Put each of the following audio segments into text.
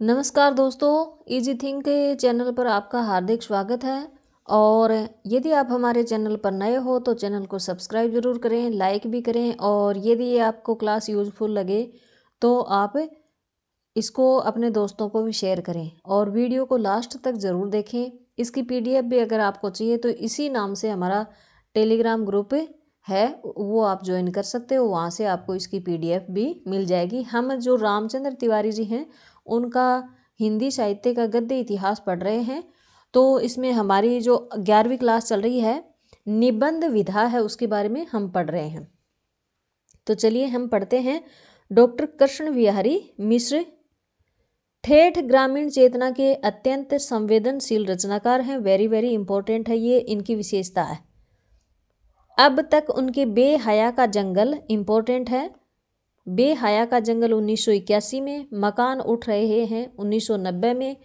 नमस्कार दोस्तों, easy think के चैनल पर आपका हार्दिक स्वागत है। और यदि आप हमारे चैनल पर नए हो तो चैनल को सब्सक्राइब ज़रूर करें, लाइक भी करें। और यदि आपको क्लास यूज़फुल लगे तो आप इसको अपने दोस्तों को भी शेयर करें और वीडियो को लास्ट तक ज़रूर देखें। इसकी पीडीएफ भी अगर आपको चाहिए तो इसी नाम से हमारा टेलीग्राम ग्रुप है, वो आप ज्वाइन कर सकते हो। वहाँ से आपको इसकी पीडीएफ भी मिल जाएगी। हम जो रामचंद्र तिवारी जी हैं उनका हिंदी साहित्य का गद्य इतिहास पढ़ रहे हैं। तो इसमें हमारी जो 11वीं क्लास चल रही है, निबंध विधा है, उसके बारे में हम पढ़ रहे हैं। तो चलिए हम पढ़ते हैं। डॉक्टर कृष्ण विहारी मिश्र ठेठ ग्रामीण चेतना के अत्यंत संवेदनशील रचनाकार हैं। वेरी वेरी इंपॉर्टेंट है, ये इनकी विशेषता है। अब तक उनके बेहया का जंगल इंपॉर्टेंट है। बेहया का जंगल 1981 में, मकान उठ रहे हैं 1990 में,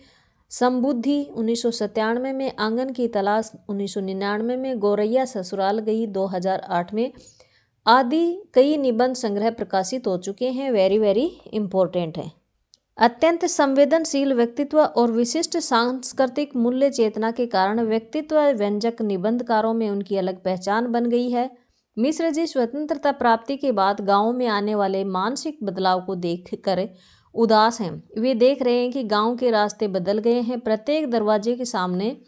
समबुद्धि 1997 में, आंगन की तलाश 1999 में, गोरैया ससुराल गई 2008 में आदि कई निबंध संग्रह प्रकाशित हो चुके हैं। वेरी वेरी इंपॉर्टेंट है। अत्यंत संवेदनशील व्यक्तित्व और विशिष्ट सांस्कृतिक मूल्य चेतना के कारण व्यक्तित्व व्यंजक निबंधकारों में उनकी अलग पहचान बन गई है। मिश्र जी स्वतंत्रता प्राप्ति के बाद गांव में आने वाले मानसिक बदलाव को देखकर उदास हैं। वे देख रहे हैं कि गांव के रास्ते बदल गए हैं। प्रत्येक दरवाजे के सामने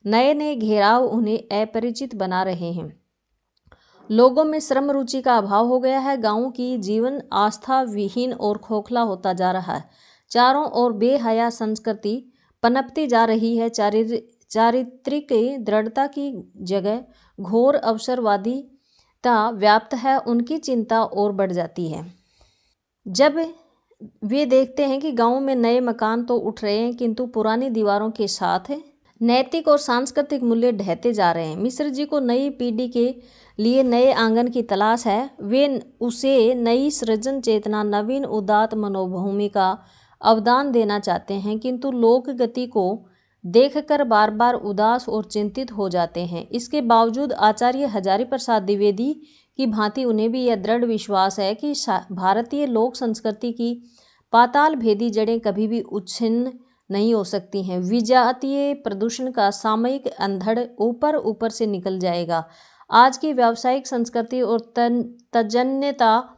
नए नए घेराव उन्हें अपरिचित बना रहे हैं। लोगों में श्रम रुचि का अभाव हो गया है। गांव की जीवन आस्था विहीन और खोखला होता जा रहा है। चारों ओर बेहया संस्कृति पनपती जा रही है। चारित्रिक दृढ़ता की जगह घोर अवसरवादिता व्याप्त है। उनकी चिंता और बढ़ जाती है जब वे देखते हैं कि गांव में नए मकान तो उठ रहे हैं किंतु पुरानी दीवारों के साथ नैतिक और सांस्कृतिक मूल्य ढहते जा रहे हैं। मिश्र जी को नई पीढ़ी के लिए नए आंगन की तलाश है। वे उसे नई सृजन चेतना, नवीन उदात्त मनोभूमि का अवदान देना चाहते हैं, किंतु लोक गति को देखकर बार बार उदास और चिंतित हो जाते हैं। इसके बावजूद आचार्य हजारी प्रसाद द्विवेदी की भांति उन्हें भी यह दृढ़ विश्वास है कि भारतीय लोक संस्कृति की पाताल भेदी जड़ें कभी भी उच्छिन्न नहीं हो सकती हैं। विजातीय प्रदूषण का सामयिक अंधड़ ऊपर ऊपर से निकल जाएगा। आज की व्यावसायिक संस्कृति और तजन्यता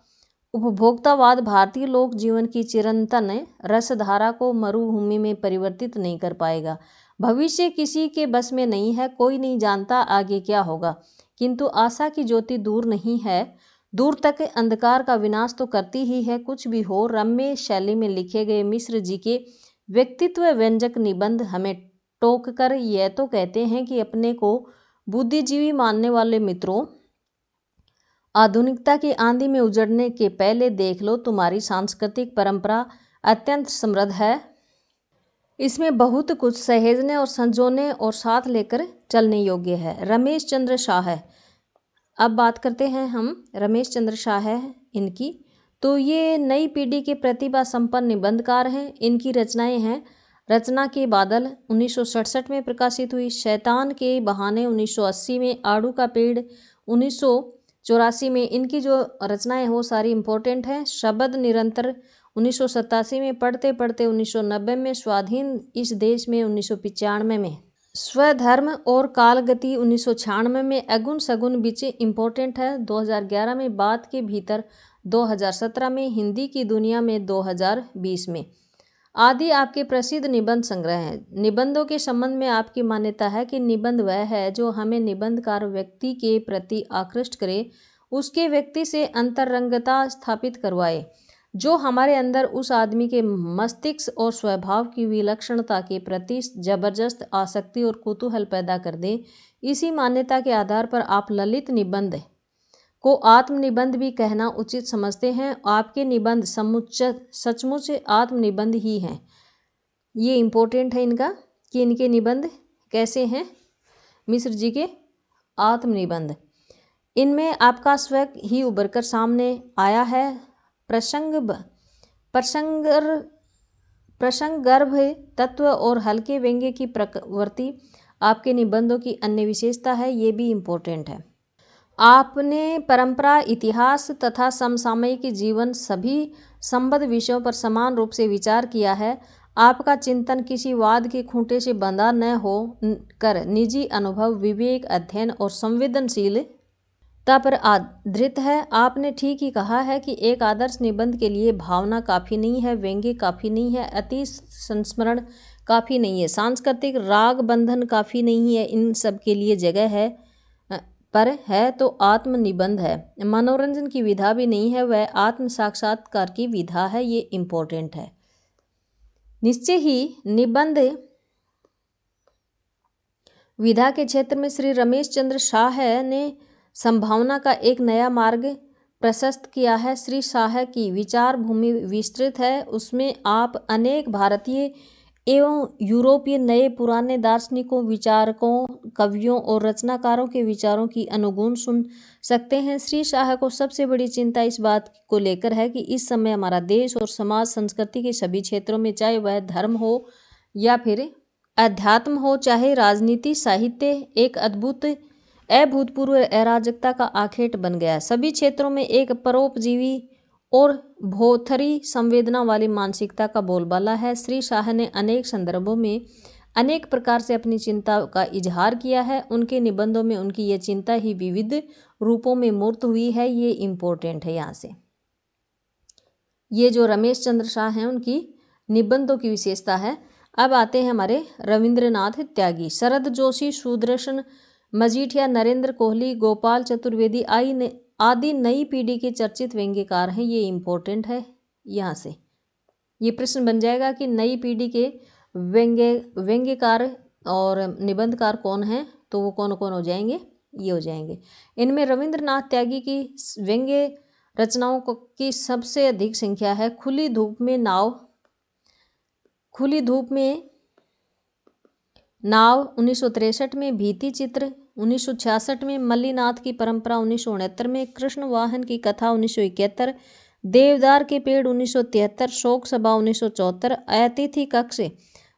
उपभोक्तावाद भारतीय लोक जीवन की चिरंतन रसधारा को मरुभूमि में परिवर्तित नहीं कर पाएगा। भविष्य किसी के बस में नहीं है, कोई नहीं जानता आगे क्या होगा, किंतु आशा की ज्योति दूर नहीं है। दूर तक अंधकार का विनाश तो करती ही है। कुछ भी हो, रम्य शैली में लिखे गए मिश्र जी के व्यक्तित्व व्यंजक निबंध हमें टोक कर यह तो कहते हैं कि अपने को बुद्धिजीवी मानने वाले मित्रों, आधुनिकता की आंधी में उजड़ने के पहले देख लो, तुम्हारी सांस्कृतिक परंपरा अत्यंत समृद्ध है। इसमें बहुत कुछ सहेजने और संजोने और साथ लेकर चलने योग्य है। रमेश चंद्र शाह है। अब बात करते हैं हम रमेश चंद्र शाह है इनकी। तो ये नई पीढ़ी के प्रतिभा संपन्न निबंधकार हैं। इनकी रचनाएं हैं रचना के बादल 1967 में प्रकाशित हुई, शैतान के बहाने 1980 में, आड़ू का पेड़ 1984 में। इनकी जो रचनाएं हैं वो सारी इम्पोर्टेंट हैं। शब्द निरंतर 1987 में, पढ़ते पढ़ते 1990 में, स्वाधीन इस देश में 1995 में, स्वधर्म और कालगति 1996 में, अगुन सगुन बिच इम्पोर्टेंट है 2011 में, बात के भीतर 2017 में, हिंदी की दुनिया में 2020 में आदि आपके प्रसिद्ध निबंध संग्रह हैं। निबंधों के संबंध में आपकी मान्यता है कि निबंध वह है जो हमें निबंधकार व्यक्ति के प्रति आकृष्ट करे, उसके व्यक्ति से अंतरंगता स्थापित करवाए, जो हमारे अंदर उस आदमी के मस्तिष्क और स्वभाव की विलक्षणता के प्रति जबरदस्त आसक्ति और कुतूहल पैदा कर दे। इसी मान्यता के आधार पर आप ललित निबंध को आत्मनिबंध भी कहना उचित समझते हैं। आपके निबंध सचमुच आत्मनिबंध ही हैं। ये इम्पोर्टेंट है इनका कि इनके निबंध कैसे हैं। मिश्र जी के आत्मनिबंध, इनमें आपका स्व ही उभर कर सामने आया है। प्रसंगर्भ तत्व और हल्के व्यंग्य की प्रवृत्ति आपके निबंधों की अन्य विशेषता है। ये भी इम्पोर्टेंट है। आपने परंपरा, इतिहास तथा समसामयिक जीवन सभी संबद्ध विषयों पर समान रूप से विचार किया है। आपका चिंतन किसी वाद के खूंटे से बंधा न हो कर निजी अनुभव, विवेक, अध्ययन और संवेदनशीलता पर आधारित है। आपने ठीक ही कहा है कि एक आदर्श निबंध के लिए भावना काफ़ी नहीं है, व्यंग्य काफ़ी नहीं है, अति संस्मरण काफ़ी नहीं है, सांस्कृतिक राग बंधन काफ़ी नहीं है। इन सब के लिए जगह है पर है तो आत्म निबंध है। मनोरंजन की विधा भी नहीं है, वह आत्म साक्षात्कार की विधा है। ये इम्पोर्टेंट है। निश्चय ही निबंध विधा के क्षेत्र में श्री रमेश चंद्र शाह ने संभावना का एक नया मार्ग प्रशस्त किया है। श्री शाह की विचार भूमि विस्तृत है, उसमें आप अनेक भारतीय एवं यूरोपीय नए पुराने दार्शनिकों, विचारकों, कवियों और रचनाकारों के विचारों की अनुगुण सुन सकते हैं। श्री शाह को सबसे बड़ी चिंता इस बात को लेकर है कि इस समय हमारा देश और समाज संस्कृति के सभी क्षेत्रों में, चाहे वह धर्म हो या फिर अध्यात्म हो, चाहे राजनीति, साहित्य, एक अभूतपूर्व अराजकता का आखेट बन गया है। सभी क्षेत्रों में एक परोपजीवी और भोथरी संवेदना वाली मानसिकता का बोलबाला है। श्री शाह ने अनेक संदर्भों में अनेक प्रकार से अपनी चिंता का इजहार किया है। उनके निबंधों में उनकी ये चिंता ही विविध रूपों में मूर्त हुई है। ये इम्पोर्टेंट है। यहाँ से ये जो रमेश चंद्र शाह हैं उनकी निबंधों की विशेषता है। अब आते हैं हमारे रविंद्रनाथ त्यागी। शरद जोशी, सुदर्शन मजीठिया, नरेंद्र कोहली, गोपाल चतुर्वेदी आदि नई पीढ़ी के चर्चित व्यंग्यकार हैं। ये इम्पोर्टेंट है। यहाँ से ये प्रश्न बन जाएगा कि नई पीढ़ी के व्यंग्यकार और निबंधकार कौन हैं, तो वो कौन कौन हो जाएंगे, ये हो जाएंगे। इनमें रविंद्रनाथ त्यागी की व्यंग्य रचनाओं की सबसे अधिक संख्या है। खुली धूप में नाव 1963 में, भीति चित्र 1966 में, मल्लीनाथ की परंपरा 1969 में, कृष्ण वाहन की कथा 1971, देवदार के पेड़ 1973, शोक सभा 1974, अतिथि कक्ष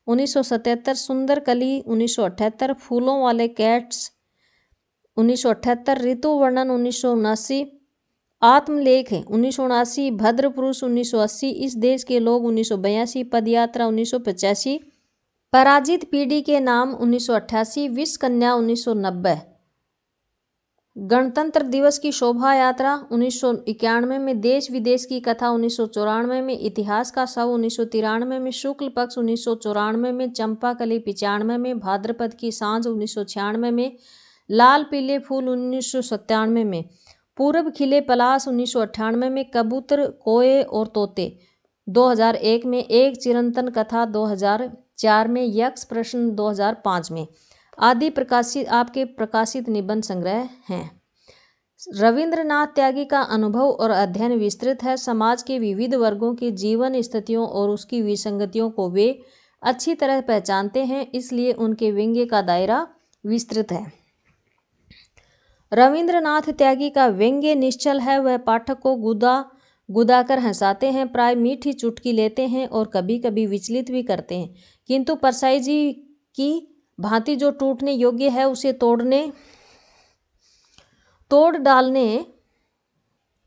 1977, सुंदर कली 1978, फूलों वाले कैट्स 1978, ऋतु वर्णन 1979, आत्मलेख 1979, भद्र पुरुष 1980, इस देश के लोग 1982, पदयात्रा 1985, पराजित पीढ़ी के नाम 1988, विश्व कन्या 1990, गणतंत्र दिवस की शोभा यात्रा 1991 में, देश विदेश की कथा 1994 में, इतिहास का शव 1993 में, शुक्ल पक्ष 1994 में, चंपाकली 95 में, भाद्रपद की सांझ 1996 में, लाल पीले फूल 1997 में, पूरब खिले पलाश 1998 में, कबूतर, कोए और तोते 2001 में, एक चिरंतन कथा 2004 में, यक्ष प्रश्न 2005 में आदि प्रकाशित निबंध संग्रह हैं। रविंद्रनाथ त्यागी का अनुभव और अध्ययन विस्तृत है। समाज के विविध वर्गों की जीवन स्थितियों और उसकी विसंगतियों को वे अच्छी तरह पहचानते हैं, इसलिए उनके व्यंग्य का दायरा विस्तृत है। रविंद्रनाथ त्यागी का व्यंग्य निश्चल है। वह पाठक को गुदा कर हंसाते हैं, प्राय मीठी चुटकी लेते हैं और कभी कभी विचलित भी करते हैं, किंतु परसाई जी की भांति जो टूटने योग्य है उसे तोड़ डालने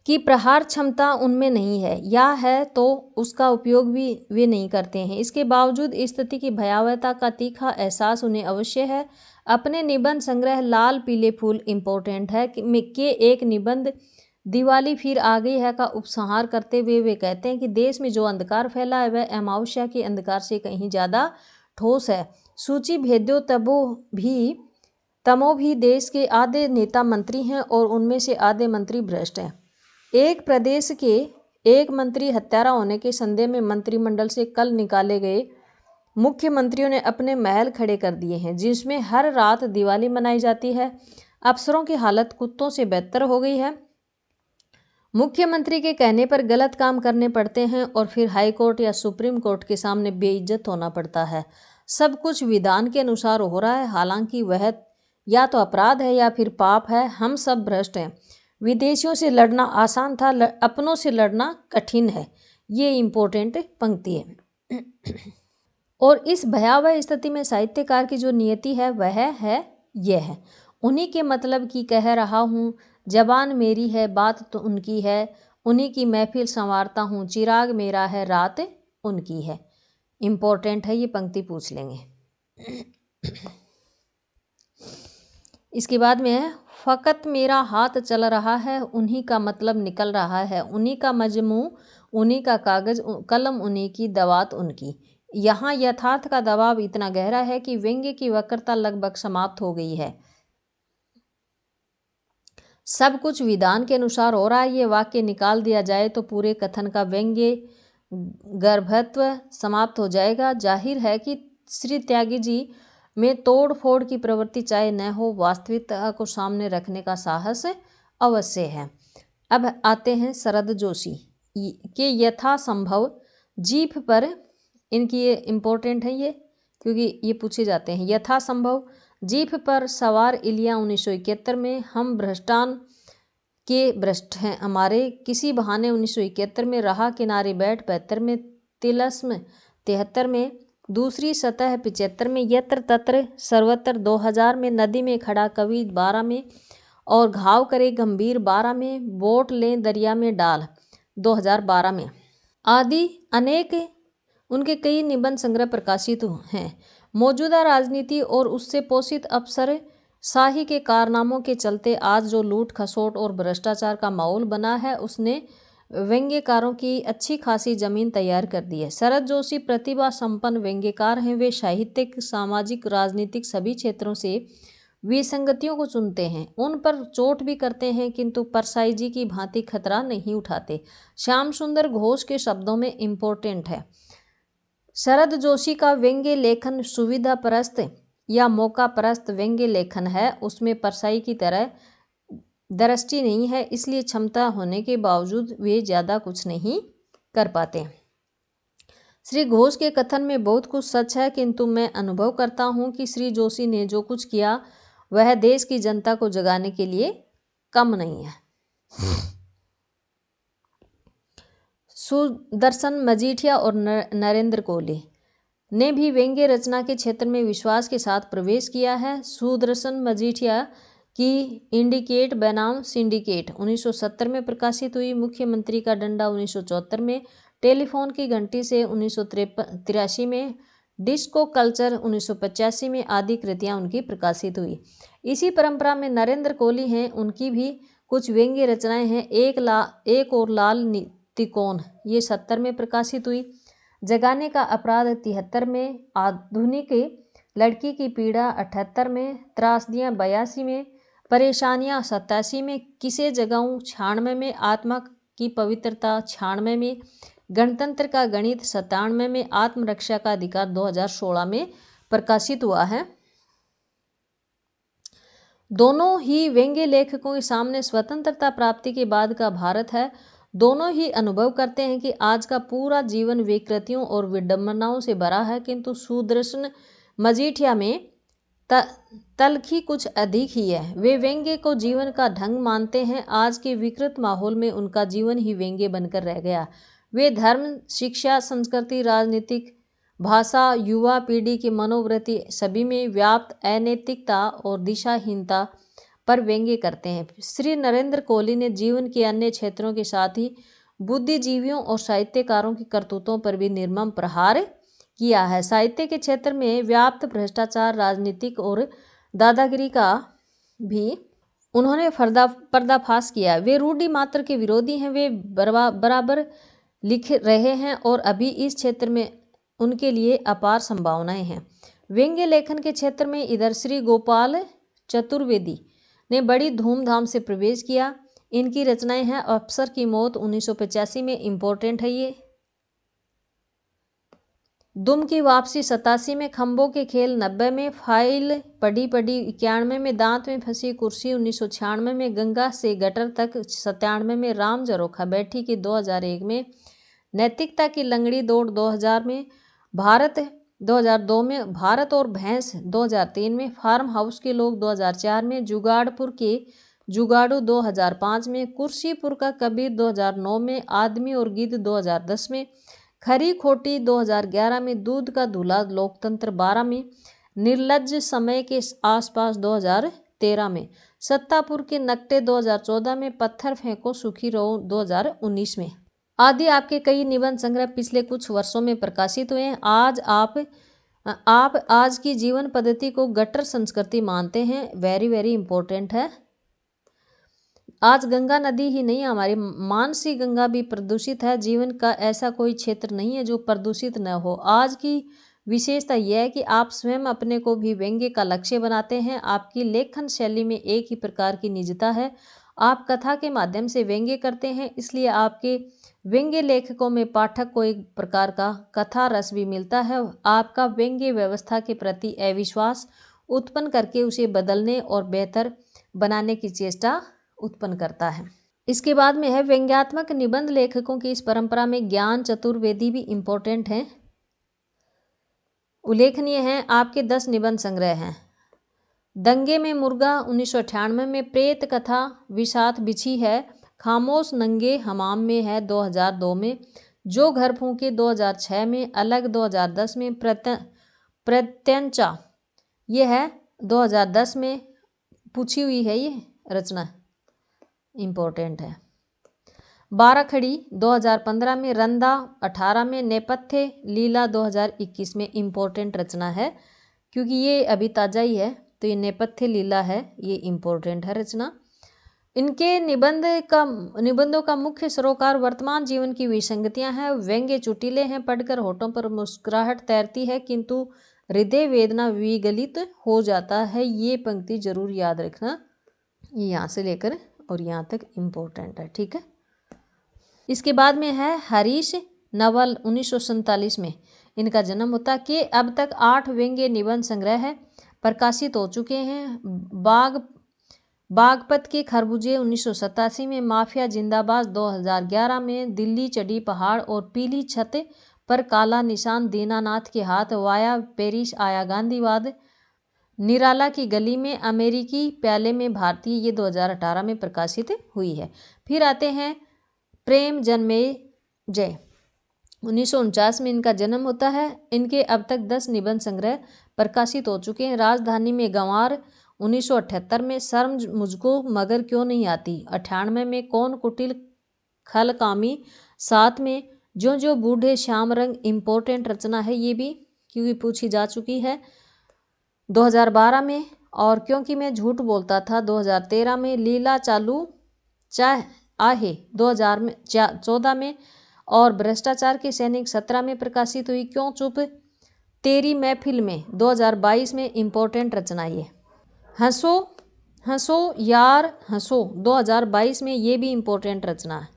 की प्रहार क्षमता उनमें नहीं है, या है तो उसका उपयोग भी वे नहीं करते हैं। इसके बावजूद स्थिति की भयावहता का तीखा एहसास उन्हें अवश्य है। अपने निबंध संग्रह लाल पीले फूल इम्पोर्टेंट है के एक निबंध दिवाली फिर आ गई है का उपसंहार करते हुए वे कहते हैं कि देश में जो अंधकार फैला है वह अमावस्या के अंधकार से कहीं ज़्यादा ठोस है। सूची भेद्यो तमो भी देश के आधे नेता मंत्री हैं और उनमें से आधे मंत्री भ्रष्ट हैं। एक प्रदेश के एक मंत्री हत्यारा होने के संदेह में मंत्रिमंडल से कल निकाले गए मुख्यमंत्रियों ने अपने महल खड़े कर दिए हैं, जिसमें हर रात दिवाली मनाई जाती है। अफसरों की हालत कुत्तों से बदतर हो गई है। मुख्यमंत्री के कहने पर गलत काम करने पड़ते हैं और फिर हाई कोर्ट या सुप्रीम कोर्ट के सामने बेइज्जत होना पड़ता है। सब कुछ विधान के अनुसार हो रहा है, हालांकि वह या तो अपराध है या फिर पाप है। हम सब भ्रष्ट हैं। विदेशियों से लड़ना आसान था, अपनों से लड़ना कठिन है। ये इम्पोर्टेंट पंक्ति है। और इस भयावह स्थिति में साहित्यकार की जो नियति है वह है यह है, उन्हीं के मतलब की कह रहा हूँ, जबान मेरी है बात तो उनकी है, उन्हीं की महफिल संवारता हूँ, चिराग मेरा है रात उनकी है। इम्पोर्टेंट है, ये पंक्ति पूछ लेंगे। इसके बाद में है, फ़कत मेरा हाथ चल रहा है, उन्हीं का मतलब निकल रहा है, उन्हीं का मजमू, उन्हीं का कागज़ कलम, उन्हीं की दवात उनकी। यहाँ यथार्थ का दबाव इतना गहरा है कि व्यंग्य की वक्रता लगभग समाप्त हो गई है। सब कुछ विधान के अनुसार हो रहा है। ये वाक्य निकाल दिया जाए तो पूरे कथन का व्यंग्य गर्भत्व समाप्त हो जाएगा। जाहिर है कि श्री त्यागी जी में तोड़ फोड़ की प्रवृत्ति चाहे न हो, वास्तविकता को सामने रखने का साहस अवश्य है। अब आते हैं शरद जोशी के यथासंभव जीभ पर, इनकी ये इम्पोर्टेंट है ये, क्योंकि ये पूछे जाते हैं। यथासंभव जीभ पर सवार इलिया 1971 में, हम भ्रष्टान के भ्रष्ट हैं हमारे, किसी बहाने 1971 में, राह किनारे बैठ 72 में, तिलस्म 73 में, दूसरी सतह 75 में, यत्र तत्र सर्वत्र 2000 में, नदी में खड़ा कवि 12 में, और घाव करे गंभीर 12 में, बोट लें दरिया में डाल 2012 में, आदि अनेक उनके कई निबंध संग्रह प्रकाशित हैं। मौजूदा राजनीति और उससे पोषित अफसर शाही के कारनामों के चलते आज जो लूट खसोट और भ्रष्टाचार का माहौल बना है, उसने व्यंग्यकारों की अच्छी खासी जमीन तैयार कर दी है। शरद जोशी प्रतिभा संपन्न व्यंग्यकार हैं। वे साहित्यिक, सामाजिक, राजनीतिक सभी क्षेत्रों से विसंगतियों को चुनते हैं, उन पर चोट भी करते हैं, किंतु परसाई जी की भांति खतरा नहीं उठाते। श्याम सुंदर घोष के शब्दों में इम्पोर्टेंट है, शरद जोशी का व्यंग्य लेखन सुविधा परस्त या मौका परस्त व्यंग्य लेखन है। उसमें परसाई की तरह दृष्टि नहीं है, इसलिए क्षमता होने के बावजूद वे ज़्यादा कुछ नहीं कर पाते। श्री घोष के कथन में बहुत कुछ सच है, किंतु मैं अनुभव करता हूँ कि श्री जोशी ने जो कुछ किया वह देश की जनता को जगाने के लिए कम नहीं है। सुदर्शन मजीठिया और नरेंद्र कोहली ने भी व्यंग्य रचना के क्षेत्र में विश्वास के साथ प्रवेश किया है। सुदर्शन मजीठिया की इंडिकेट बनाम सिंडिकेट 1970 में प्रकाशित हुई, मुख्यमंत्री का डंडा 1974 में, टेलीफोन की घंटी से 1983 में, डिस्को कल्चर 1985 में आदि कृतियाँ उनकी प्रकाशित हुई। इसी परंपरा में नरेंद्र कोहली हैं, उनकी भी कुछ व्यंग्य रचनाएं हैं। एक और लाल तिकोन ये 70 में प्रकाशित हुई, जगाने का अपराध 73 में, आधुनिक लड़की की पीड़ा 78 में, त्रासदियाँ 82 में, परेशानियाँ 87 में, किसे जगाऊँ 96 में, आत्मा की पवित्रता 96 में, गणतंत्र का गणित 97 में, आत्मरक्षा का अधिकार 2016 में प्रकाशित हुआ है। दोनों ही व्यंग्य लेखकों के सामने स्वतंत्रता प्राप्ति के बाद का भारत है। दोनों ही अनुभव करते हैं कि आज का पूरा जीवन विकृतियों और विडंबनाओं से भरा है, किंतु सुदर्शन मजीठिया में तलखी कुछ अधिक ही है। वे व्यंग्य को जीवन का ढंग मानते हैं। आज के विकृत माहौल में उनका जीवन ही व्यंग्य बनकर रह गया। वे धर्म, शिक्षा, संस्कृति, राजनीतिक, भाषा, युवा पीढ़ी की मनोवृत्ति सभी में व्याप्त अनैतिकता और दिशाहीनता पर व्यंग्य करते हैं। श्री नरेंद्र कोहली ने जीवन के अन्य क्षेत्रों के साथ ही बुद्धिजीवियों और साहित्यकारों की करतूतों पर भी निर्मम प्रहार किया है। साहित्य के क्षेत्र में व्याप्त भ्रष्टाचार, राजनीतिक और दादागिरी का भी उन्होंने पर्दाफाश किया। वे रूढ़ि मात्र के विरोधी हैं। वे बराबर लिख रहे हैं और अभी इस क्षेत्र में उनके लिए अपार संभावनाएं हैं। व्यंग्य लेखन के क्षेत्र में इधर श्री गोपाल चतुर्वेदी ने बड़ी धूमधाम से प्रवेश किया। इनकी रचनाएं हैं अफसर की मौत 1985 में इम्पोर्टेंट है ये, दुम की वापसी 87 में, खंभों के खेल 90 में, फाइल पढ़ी 91 में, दांत में फंसी कुर्सी 1996 में, गंगा से गटर तक 97 में, राम जरोखा बैठी की 2001 में, नैतिकता की लंगड़ी दौड़ 2000 में, भारत 2002 में, भारत और भैंस 2003 में, फार्म हाउस के लोग 2004 में, जुगाड़पुर के जुगाड़ू 2005 में, कुर्सीपुर का कबीर 2009 में, आदमी और गिद्ध 2010 में, खरी खोटी 2011 में, दूध का दूल्हा लोकतंत्र 12 में, निर्लज्ज समय के आसपास 2013 में, सत्तापुर के नकटे 2014 में, पत्थर फेंको सुखी रहो 2019 में। आदि आपके कई निबंध संग्रह पिछले कुछ वर्षों में प्रकाशित हुए हैं। आज आप आज की जीवन पद्धति को गटर संस्कृति मानते हैं। वेरी वेरी इंपॉर्टेंट है। आज गंगा नदी ही नहीं, हमारी मानसी गंगा भी प्रदूषित है। जीवन का ऐसा कोई क्षेत्र नहीं है जो प्रदूषित न हो। आज की विशेषता यह है कि आप स्वयं अपने को भी व्यंग्य का लक्ष्य बनाते हैं। आपकी लेखन शैली में एक ही प्रकार की निजता है। आप कथा के माध्यम से व्यंग्य करते हैं, इसलिए आपके व्यंग्य लेखकों में पाठक को एक प्रकार का कथा रस भी मिलता है। आपका व्यंग्य व्यवस्था के प्रति अविश्वास उत्पन्न करके उसे बदलने और बेहतर बनाने की चेष्टा उत्पन्न करता है। इसके बाद में है व्यंग्यात्मक निबंध लेखकों की इस परंपरा में ज्ञान चतुर्वेदी भी इम्पोर्टेंट हैं, उल्लेखनीय हैं। आपके 10 निबंध संग्रह हैं। दंगे में मुर्गा 1998 में, प्रेत कथा विषात बिछी है, खामोश नंगे हमाम में है 2002 में, जो घर फूंके 2006 में, अलग 2010 में, प्रत्यंचा ये है 2010 में पूछी हुई है, ये रचना इम्पोर्टेंट है। 12 खड़ी 2015 में, रंदा 18 में, नेपथ्य लीला 2021 में इम्पोर्टेंट रचना है, क्योंकि ये अभी ताज़ा ही है, तो ये नेपथ्य लीला है, ये इम्पोर्टेंट है रचना। इनके निबंधों का मुख्य सरोकार वर्तमान जीवन की विसंगतियां हैं। व्यंग्य चुटीले हैं, पढ़कर होठों पर मुस्कुराहट तैरती है, किंतु हृदय वेदना विगलित हो जाता है। ये पंक्ति जरूर याद रखना, ये यहाँ से लेकर और यहाँ तक इम्पोर्टेंट है, ठीक है। इसके बाद में है हरीश नवल 1947 में इनका जन्म होता कि अब तक 8 व्यंग्य निबंध संग्रह प्रकाशित हो चुके हैं। बागपत के खरबूजे 1987 में, माफिया जिंदाबाद 2011 में, दिल्ली चढ़ी पहाड़ और पीली छत पर काला निशान दीनानाथ के हाथ, वाया पेरिस आया गांधीवाद, निराला की गली में, अमेरिकी प्याले में भारतीय, ये 2018 में प्रकाशित हुई है। फिर आते हैं प्रेम जन्मेजय 1949 में इनका जन्म होता है। इनके अब तक 10 निबंध संग्रह प्रकाशित हो चुके हैं। राजधानी में गंवार 1978 में, शर्म मुझको मगर क्यों नहीं आती 98 में, कौन कुटिल खल कामी 7 में, जो जो बूढ़े श्याम रंग इम्पोर्टेंट रचना है, ये भी क्योंकि पूछी जा चुकी है 2012 में, और क्योंकि मैं झूठ बोलता था 2013 में, लीला चालू चाह आहे 2014 में, और भ्रष्टाचार के सैनिक 17 में प्रकाशित हुई, क्यों चुप तेरी महफिल में 2022 में इम्पोर्टेंट रचना ये, हंसो हंसो यार हंसो 2022 में, ये भी इम्पोर्टेंट रचना है।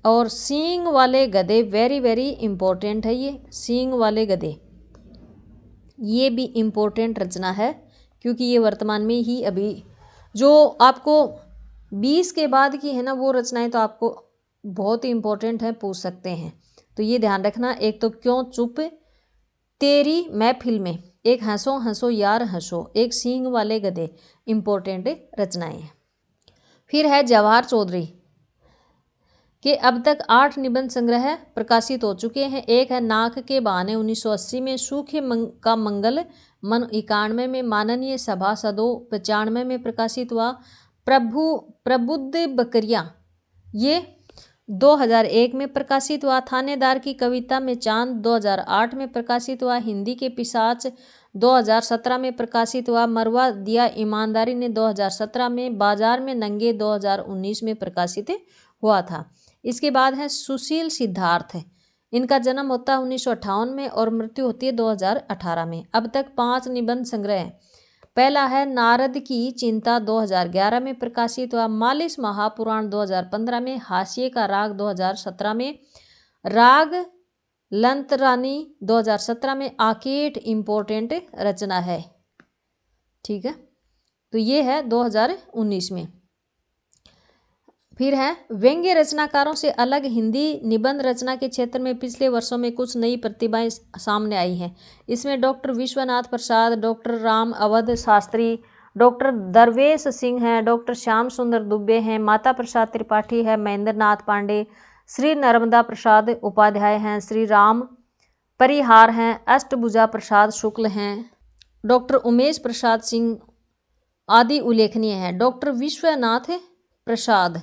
और सींग वाले गधे वेरी वेरी इम्पोर्टेंट है, ये सींग वाले गधे ये भी इम्पोर्टेंट रचना है, क्योंकि ये वर्तमान में ही अभी जो आपको 20 के बाद की है ना वो रचनाएं तो आपको बहुत ही इम्पोर्टेंट है, पूछ सकते हैं, तो ये ध्यान रखना। एक तो क्यों चुप तेरी महफिल में, एक हंसो हंसो यार हंसो, एक सींग वाले गधे इम्पोर्टेंट रचनाएं हैं। फिर है जवाहर चौधरी के अब तक 8 निबंध संग्रह प्रकाशित हो चुके हैं। एक है नाक के बहाने 1980 में, सूखे का मंगल मन 91 में, माननीय सभासदों 95 में प्रकाशित हुआ, प्रबुद्ध बकरियां ये 2001 में प्रकाशित हुआ, थानेदार की कविता में चांद 2008 में प्रकाशित हुआ, हिंदी के पिशाच 2017 में प्रकाशित हुआ, मरवा दिया ईमानदारी ने 2017 में, बाजार में नंगे 2019 में प्रकाशित हुआ था। इसके बाद है सुशील सिद्धार्थ, इनका जन्म होता है 1958 में और मृत्यु होती है 2018 में। अब तक 5 निबंध संग्रह हैं। पहला है नारद की चिंता 2011 में प्रकाशित हुआ, मालिश महापुराण 2015 में, हाशिए का राग 2017 में, राग लंतरानी 2017 में, आकेट इम्पोर्टेंट रचना है, ठीक है, तो ये है 2019 में। फिर है व्यंग्य रचनाकारों से अलग हिंदी निबंध रचना के क्षेत्र में पिछले वर्षों में कुछ नई प्रतिभाएं सामने आई हैं। इसमें डॉक्टर विश्वनाथ प्रसाद, डॉक्टर राम अवध शास्त्री, डॉक्टर दरवेश सिंह हैं, डॉक्टर श्याम सुंदर दुबे हैं, माता प्रसाद त्रिपाठी है, महेंद्र नाथ पांडे, श्री नर्मदा प्रसाद उपाध्याय हैं, श्री राम परिहार हैं, अष्टभुजा प्रसाद शुक्ल हैं, डॉक्टर उमेश प्रसाद सिंह आदि उल्लेखनीय हैं। डॉक्टर विश्वनाथ प्रसाद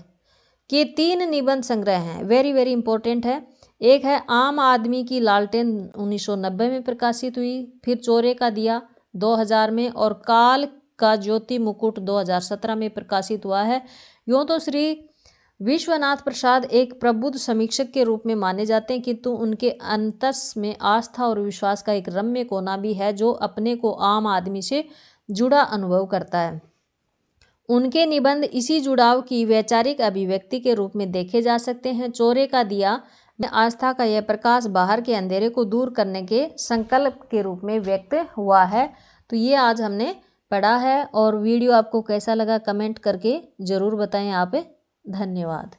के 3 निबंध संग्रह हैं, वेरी वेरी इंपॉर्टेंट है। एक है आम आदमी की लालटेन 1990 में प्रकाशित हुई, फिर चोरे का दिया 2000 में और काल का ज्योति मुकुट 2017 में प्रकाशित हुआ है। यूँ तो श्री विश्वनाथ प्रसाद एक प्रबुद्ध समीक्षक के रूप में माने जाते हैं, किंतु उनके अंतस में आस्था और विश्वास का एक रम्य कोना भी है जो अपने को आम आदमी से जुड़ा अनुभव करता है। उनके निबंध इसी जुड़ाव की वैचारिक अभिव्यक्ति के रूप में देखे जा सकते हैं। चोरे का दिया में आस्था का यह प्रकाश बाहर के अंधेरे को दूर करने के संकल्प के रूप में व्यक्त हुआ है। तो ये आज हमने पढ़ा है और वीडियो आपको कैसा लगा कमेंट करके ज़रूर बताएं आप। धन्यवाद।